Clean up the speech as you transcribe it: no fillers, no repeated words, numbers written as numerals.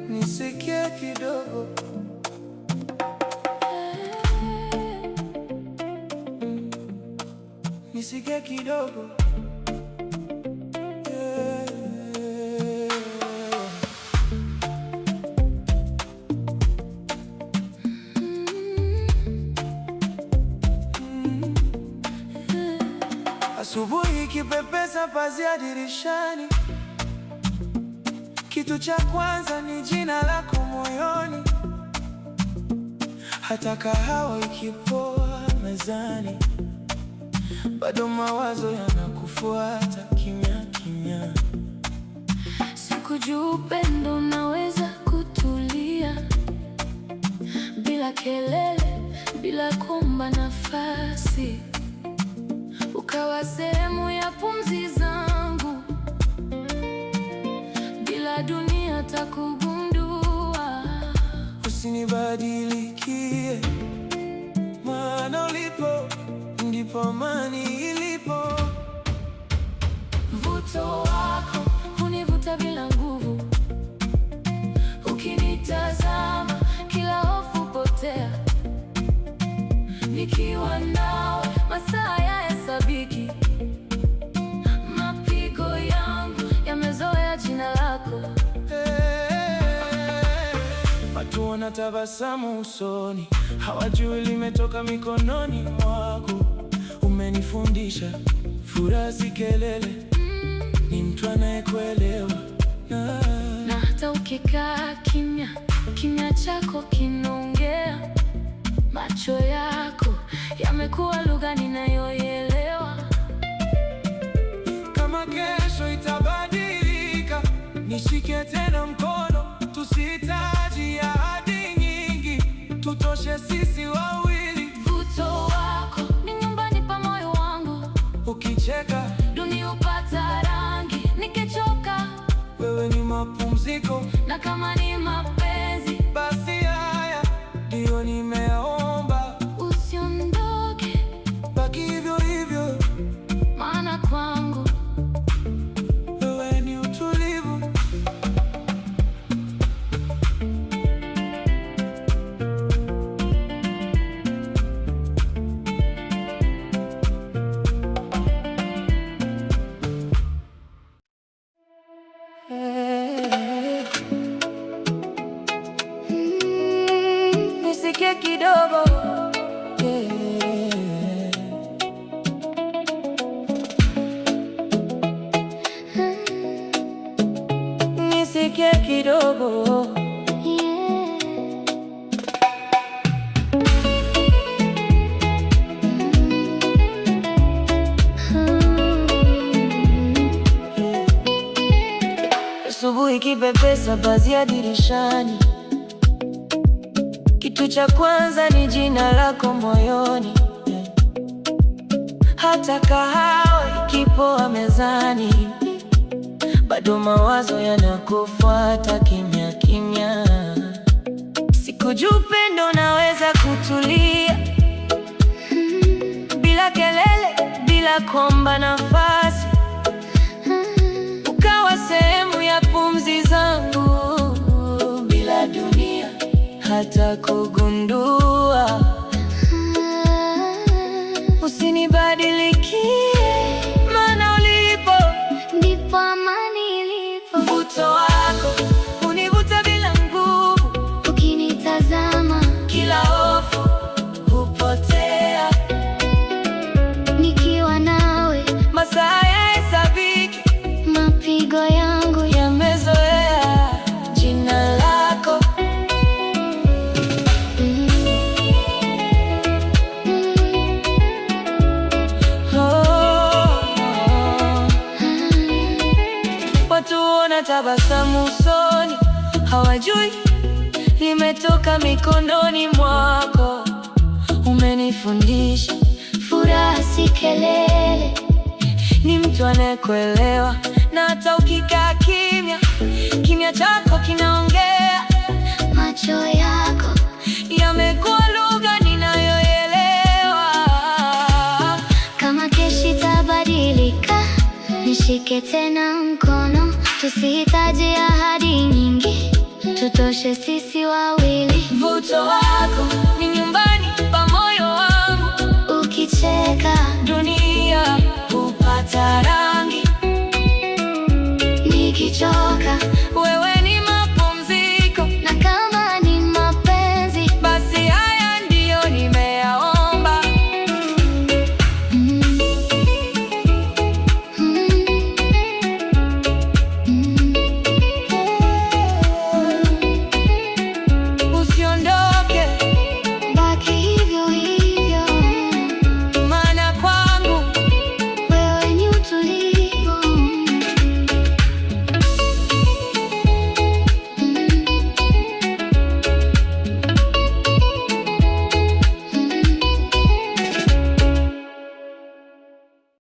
Nisikie kidogo. Nisikie kidogo. Asubuhi kipepesa pazia dirishani, kitu cha kwanza ni jina lako moyoni. Hata kahawa ikipoa mezani, bado mawazo yanakufuata kimya kimya. Sikujua upendo unaweza kutulia bila kelele, bila kuomba nafasi. Ukawa sehemu ya pumzi zangu, bila dunia takugundua. Usinibadilikie, maana ulipo ndipo amani ilipo. Mvuto wako hunivuta bila nguvu, ukinitazama kila hofu potea. Nikiwa nawe masaa hayahesabiki, mapigo yangu yamezoea jina lako. Watu wanatabasamu usoni, hawajui limetoka mikononi mwako. Umenifundisha furaha si kelele, ni mtu anayekuelewa. Na hata ukikaa kimya, kimya chako kinaongea. Macho yako yamekuwa lugha ninayoielewa. Kama kesho itabadilika, nishike tena mkono. Tusihitaji ahadi nyingi, tutoshe sisi wawili. Mvuto wako ni nyumbani pa moyo wangu, Ukicheka dunia hupata rangi. Nikichoka wewe ni mapumziko, na kama ni mapenzi basi haya ndio nimeomba. Usiondoke, Baki hivyo hivyo, maana kwangu wewe ni utulivu. nisikie kidogo. Nisikie kidogo. Asubuhi kipepesa pazia dirishani, kitu cha kwanza ni jina lako moyoni. Hata kahawa ikipoa mezani, bado mawazo yanakufuata kimya kimya. Sikujua upendo unaweza kutulia bila kelele, bila kuomba nafasi. Ukawa sehemu ya pumzi zangu, bila dunia hata kugundua. Usinibadilikie, maana ulipo Ndipo amani ilipo. mvuto wako hunivuta bila nguvu, Ukinitazama kila hofu hupotea. nikiwa nawe Masaa hayahesabiki, mapigo yangu yamezoea jina lako. Watu wanatabasamu usoni, hawajui limetoka mikononi mwako. Umenifundisha furaha si kelele, ni mtu anayekuelewa. Na hata ukikaa kimya, kimya chako kinaongea. macho yako Yamekuwa lugha ninayoelewa. kama kesho itabadilika, Nishike tena mkono, tusihitaji ahadi nyingi, tutoshe sisi wawili. Mvuto wako ni